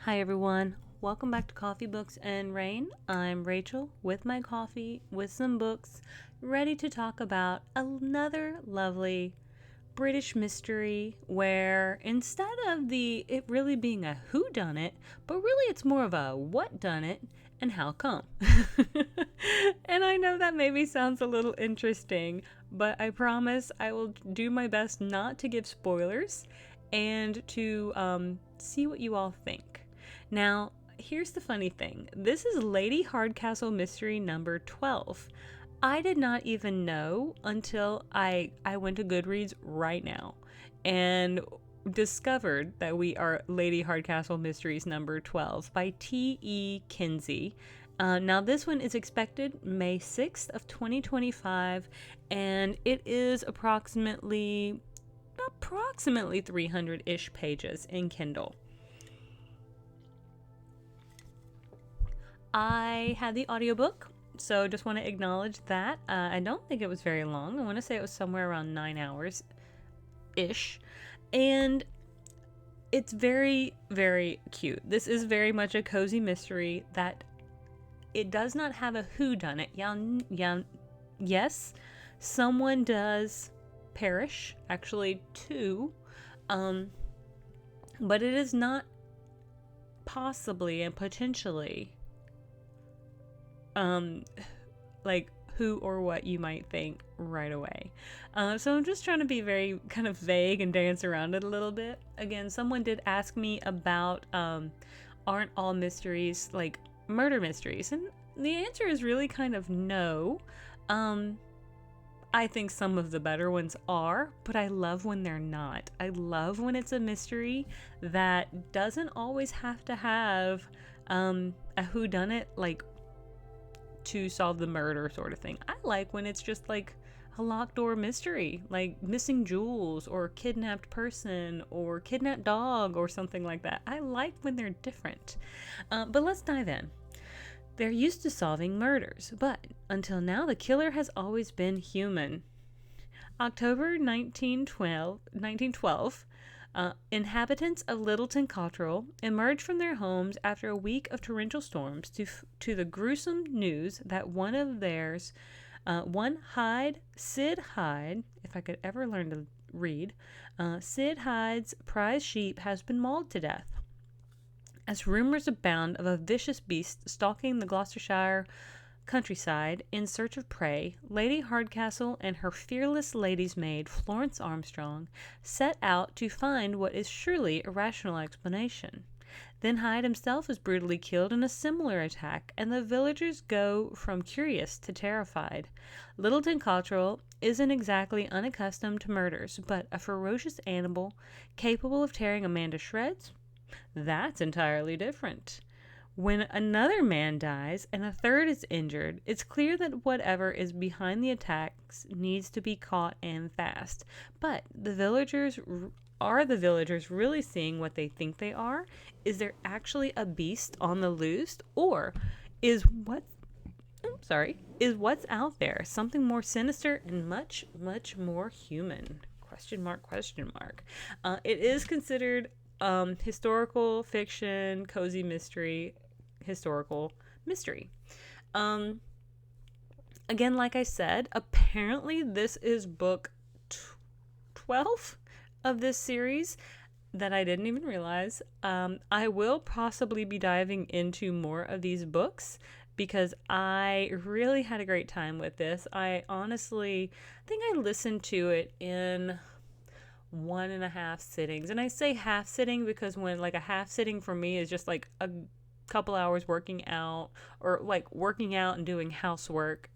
Hi everyone, welcome back to Coffee, Books, and Rain. I'm Rachel with my coffee, with some books, ready to talk about another lovely British mystery where instead of it really being a whodunit, but really it's more of a what done it and how come. And I know that maybe sounds a little interesting, but I promise I will do my best not to give spoilers and to see what you all think. Now, here's the funny thing. This is Lady Hardcastle Mystery number 12. I did not even know until I went to Goodreads right now and discovered that we are Lady Hardcastle Mysteries number 12 by T.E. Kinsey. Now this one is expected May 6th of 2025, and it is approximately 300-ish pages in Kindle. I had the audiobook, so just want to acknowledge that. I don't think it was very long. I want to say it was somewhere around 9 hours ish. And it's very, very cute. This is very much a cozy mystery that it does not have a whodunit. Yes, someone does perish, actually two, but it is not possibly and potentially like who or what you might think right away. So I'm just trying to be very kind of vague and dance around it a little bit. Again, someone did ask me about aren't all mysteries like murder mysteries? And the answer is really kind of no. I think some of the better ones are, but I love when they're not. I love when it's a mystery that doesn't always have to have a whodunit, like to solve the murder sort of thing. I like when it's just like a locked door mystery, like missing jewels or kidnapped person or kidnapped dog or something like that. I like when they're different. But let's dive in. They're used to solving murders, but until now the killer has always been human. October 1912, inhabitants of Littleton Cotterell emerged from their homes after a week of torrential storms to the gruesome news that one of theirs, Sid Hyde, if I could ever learn to read, Sid Hyde's prize sheep has been mauled to death. As rumors abound of a vicious beast stalking the Gloucestershire countryside in search of prey, Lady Hardcastle and her fearless lady's maid, Florence Armstrong, set out to find what is surely a rational explanation. Then Hyde himself is brutally killed in a similar attack, and the villagers go from curious to terrified. Littleton Cotterell isn't exactly unaccustomed to murders, but a ferocious animal capable of tearing a man to shreds? That's entirely different. When another man dies and a third is injured, it's clear that whatever is behind the attacks needs to be caught and fast. But the villagers really seeing what they think they are? Is there actually a beast on the loose, or is what's out there something more sinister and much, much more human? Question mark, question mark. It is considered historical fiction, cozy mystery, historical mystery. Again, like I said, apparently this is book 12 of this series that I didn't even realize. I will possibly be diving into more of these books because I really had a great time with this. I honestly think I listened to it in 1.5 sittings. And I say half sitting because when like a half sitting for me is just like a couple hours working out or like working out and doing housework.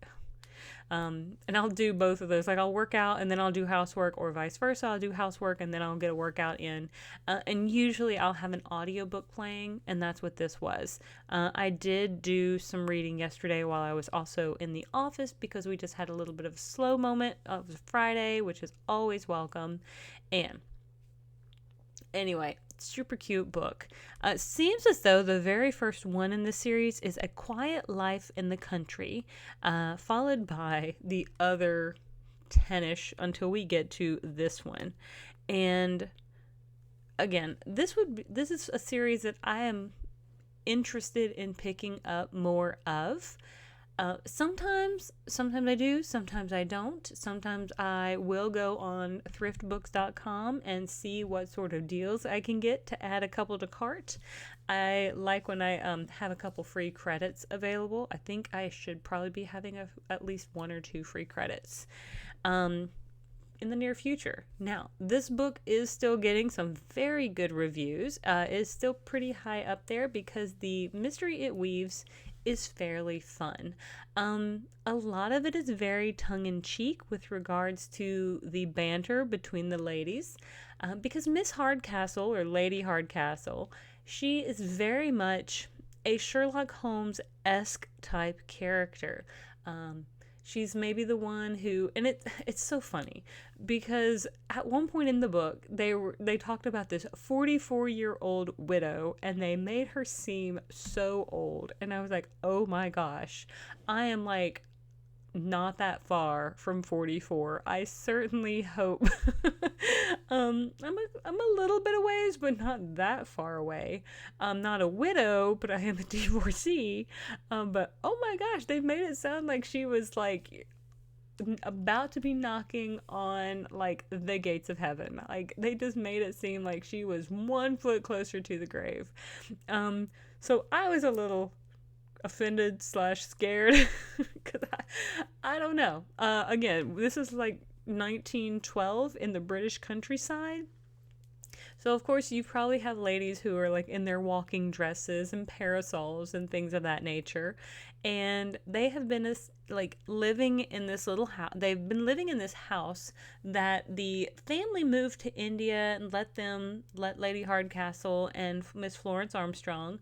And I'll do both of those. Like I'll work out and then I'll do housework, or vice versa. I'll do housework and then I'll get a workout in. And usually I'll have an audiobook playing, and that's what this was. I did do some reading yesterday while I was also in the office because we just had a little bit of a slow moment of Friday, which is always welcome. And anyway, super cute book. It seems as though the very first one in the series is A Quiet Life in the Country, followed by the other 10-ish until we get to this one. And again, this is a series that I am interested in picking up more of. Sometimes I do, sometimes I don't. Sometimes I will go on thriftbooks.com and see what sort of deals I can get to add a couple to cart. I like when I have a couple free credits available. I think I should probably be having at least 1 or 2 free credits in the near future. Now, this book is still getting some very good reviews. It's still pretty high up there because the mystery it weaves is fairly fun. A lot of it is very tongue-in-cheek with regards to the banter between the ladies, because Miss Hardcastle, or Lady Hardcastle, she is very much a Sherlock Holmes-esque type character. She's maybe the one who, and it's so funny because at one point in the book they talked about this 44-year-old widow, and they made her seem so old, and I was like, oh my gosh, I am like not that far from 44. I certainly hope I'm a little bit a ways, but not that far away. I'm not a widow, but I am a divorcee. But oh my gosh, they made it sound like she was like about to be knocking on like the gates of heaven. Like they just made it seem like she was 1 foot closer to the grave. So I was a little offended / scared because I don't know. Again, this is like 1912 in the British countryside. So of course you probably have ladies who are like in their walking dresses and parasols and things of that nature, and they have been like living in this little house. They've been living in this house that the family moved to India and let Lady Hardcastle and Miss Florence Armstrong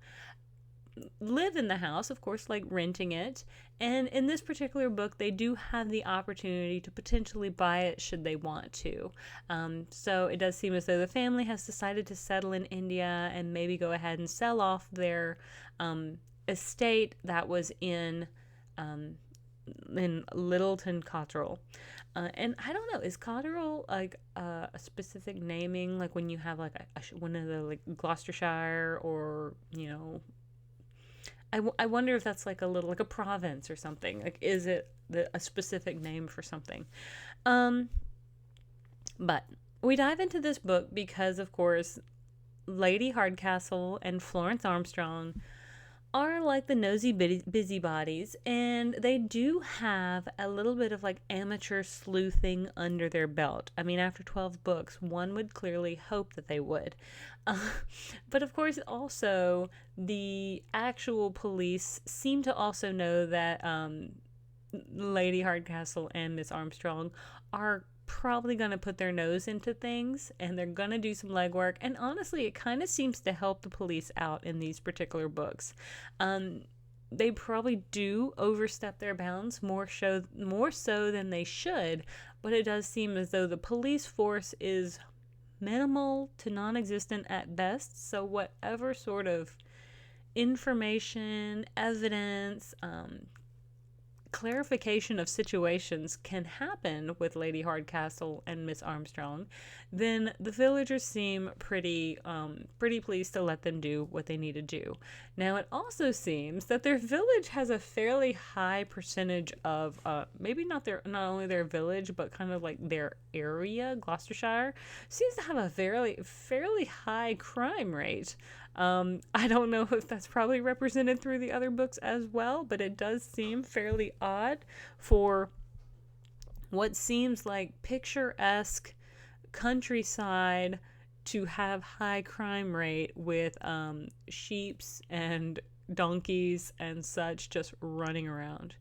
live in the house, of course, like renting it. And in this particular book, they do have the opportunity to potentially buy it should they want to. So it does seem as though the family has decided to settle in India and maybe go ahead and sell off their estate that was in Littleton, Cotterell. And I don't know, is Cotterell like a specific naming, like when you have like one of the like Gloucestershire, or I wonder if that's like a little, like a province or something. Like, is it a specific name for something? But we dive into this book because, of course, Lady Hardcastle and Florence Armstrong are like the nosy busybodies, and they do have a little bit of like amateur sleuthing under their belt. I mean, after 12 books, one would clearly hope that they would. But of course, also, the actual police seem to also know that Lady Hardcastle and Miss Armstrong are probably going to put their nose into things, and they're going to do some legwork. And honestly, it kind of seems to help the police out in these particular books. They probably do overstep their bounds more so than they should, but it does seem as though the police force is minimal to non-existent at best. So whatever sort of information, evidence, clarification of situations can happen with Lady Hardcastle and Miss Armstrong, then the villagers seem pretty pleased to let them do what they need to do. Now, it also seems that their village has a fairly high percentage of maybe not only their village, but kind of like their area, Gloucestershire, seems to have a fairly high crime rate. I don't know if that's probably represented through the other books as well, but it does seem fairly odd for what seems like picturesque countryside to have high crime rate with sheeps and donkeys and such just running around.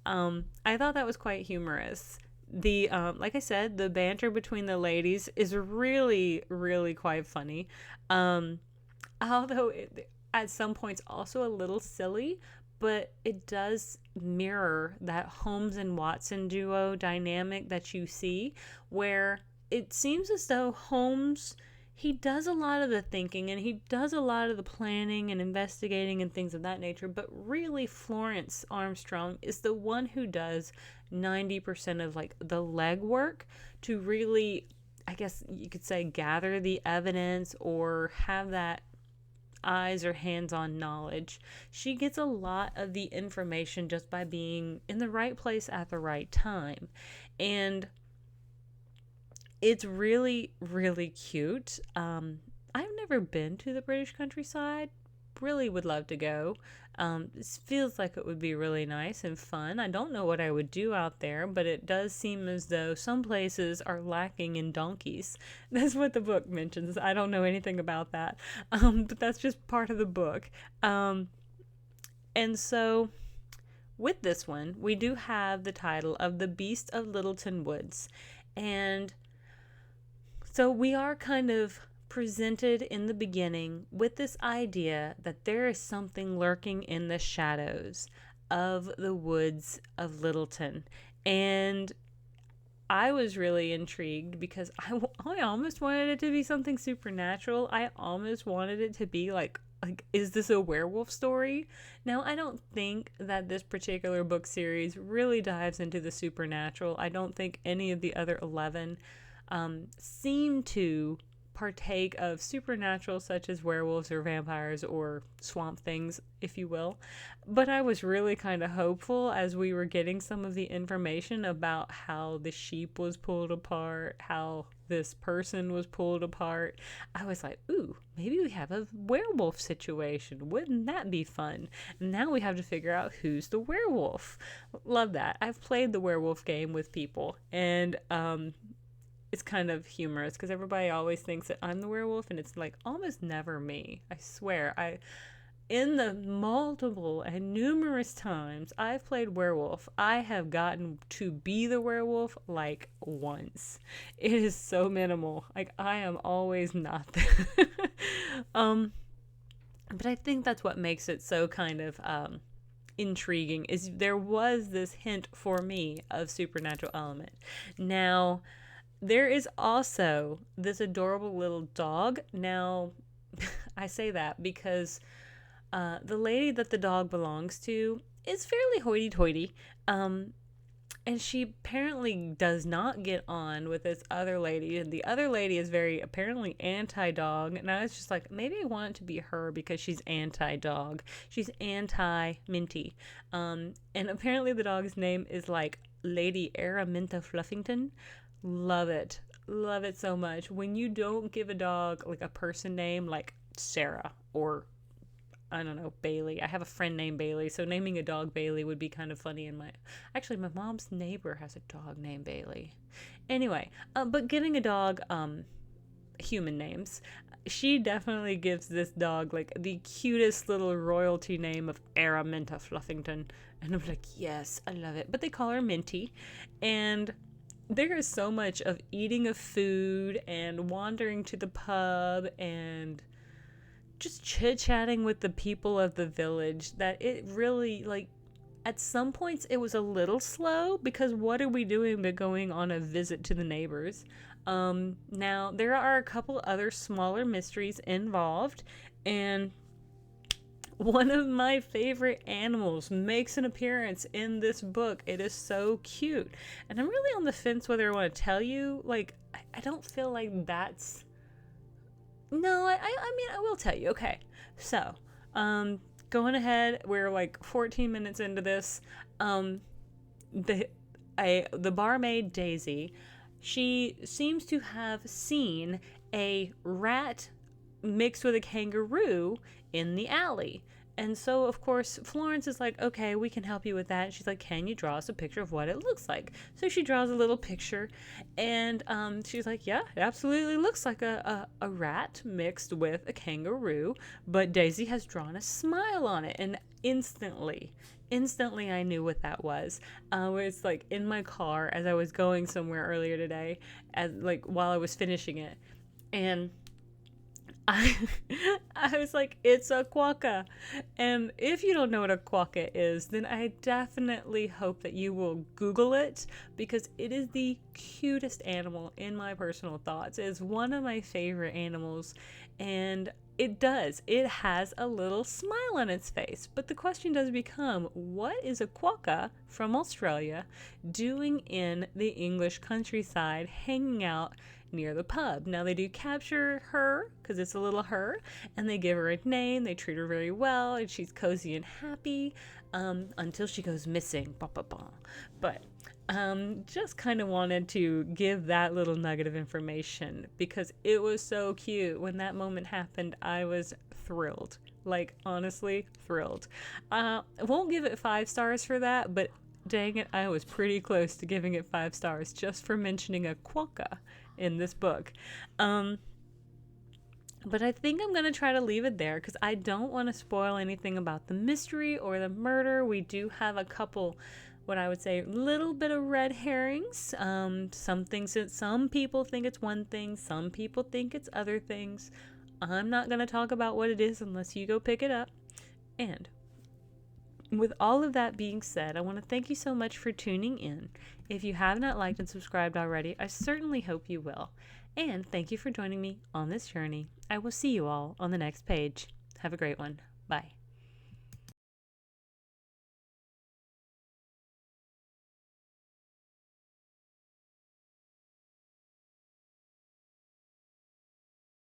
I thought that was quite humorous. The like I said, the banter between the ladies is really, really quite funny. Although at some points also a little silly, but it does mirror that Holmes and Watson duo dynamic that you see, where it seems as though Holmes, he does a lot of the thinking and he does a lot of the planning and investigating and things of that nature, but really Florence Armstrong is the one who does 90% of like the legwork to really I guess you could say, gather the evidence or have that eyes or hands-on knowledge. She gets a lot of the information just by being in the right place at the right time. And it's really, really cute. I've never been to the British countryside. Really would love to go. This feels like it would be really nice and fun. I don't know what I would do out there, but it does seem as though some places are lacking in donkeys. That's what the book mentions. I don't know anything about that, but that's just part of the book. And so, with this one, we do have the title of The Beast of Littleton Woods. And so we are kind of presented in the beginning with this idea that there is something lurking in the shadows of the woods of Littleton. And I was really intrigued because I almost wanted it to be something supernatural. I almost wanted it to be like, is this a werewolf story? Now, I don't think that this particular book series really dives into the supernatural. I don't think any of the other 11 seem to partake of supernatural, such as werewolves or vampires or swamp things, if you will. But I was really kind of hopeful as we were getting some of the information about how the sheep was pulled apart, how this person was pulled apart. I was like, ooh, maybe we have a werewolf situation. Wouldn't that be fun? Now we have to figure out who's the werewolf. Love that. I've played the werewolf game with people, and it's kind of humorous because everybody always thinks that I'm the werewolf, and it's like almost never me. I swear. In the multiple and numerous times I've played werewolf, I have gotten to be the werewolf like once. It is so minimal. Like, I am always not there. But I think that's what makes it so kind of intriguing, is there was this hint for me of supernatural element. Now, there is also this adorable little dog. Now, I say that because the lady that the dog belongs to is fairly hoity-toity, and she apparently does not get on with this other lady, and the other lady is very apparently anti-dog, and I was just like, maybe I want it to be her because she's anti-dog. She's anti-Minty, and apparently the dog's name is like Lady Araminta Fluffington. Love it. Love it so much. When you don't give a dog like a person name like Sarah or, I don't know, Bailey. I have a friend named Bailey, so naming a dog Bailey would be kind of funny. Actually, my mom's neighbor has a dog named Bailey. Anyway, but giving a dog human names, she definitely gives this dog like the cutest little royalty name of Araminta Fluffington, and I'm like, yes, I love it. But they call her Minty, and there is so much of eating of food and wandering to the pub and just chit-chatting with the people of the village that it really, like, at some points it was a little slow because what are we doing but going on a visit to the neighbors? Now, there are a couple other smaller mysteries involved, and one of my favorite animals makes an appearance in this book. It is so cute. And I'm really on the fence whether I want to tell you. Like, I don't feel like that's... No, I mean, I will tell you. Okay. So, going ahead, we're like 14 minutes into this. The barmaid, Daisy, she seems to have seen a rat mixed with a kangaroo in the alley. And so, of course, Florence is like, okay, we can help you with that. And she's like, can you draw us a picture of what it looks like? So she draws a little picture, and she's like, yeah, it absolutely looks like a rat mixed with a kangaroo, but Daisy has drawn a smile on it. And instantly I knew what that was. It's like in my car as I was going somewhere earlier today, while I was finishing it. And I was like, it's a quokka. And if you don't know what a quokka is, then I definitely hope that you will Google it, because it is the cutest animal in my personal thoughts. It's one of my favorite animals, and it has a little smile on its face. But the question does become, what is a quokka from Australia doing in the English countryside, hanging out near the pub. Now they do capture her because it's a little her, and they give her a name. They treat her very well, and she's cozy and happy until she goes missing. But just kind of wanted to give that little nugget of information because it was so cute. When that moment happened, I was thrilled. Like, honestly, thrilled. I won't give it 5 stars for that, but dang it, I was pretty close to giving it 5 stars just for mentioning a quokka in this book. But I think I'm going to try to leave it there because I don't want to spoil anything about the mystery or the murder. We do have a couple, what I would say, little bit of red herrings. Some things that some people think it's one thing, some people think it's other things. I'm not going to talk about what it is unless you go pick it up. And with all of that being said, I want to thank you so much for tuning in. If you have not liked and subscribed already, I certainly hope you will. And thank you for joining me on this journey. I will see you all on the next page. Have a great one. Bye.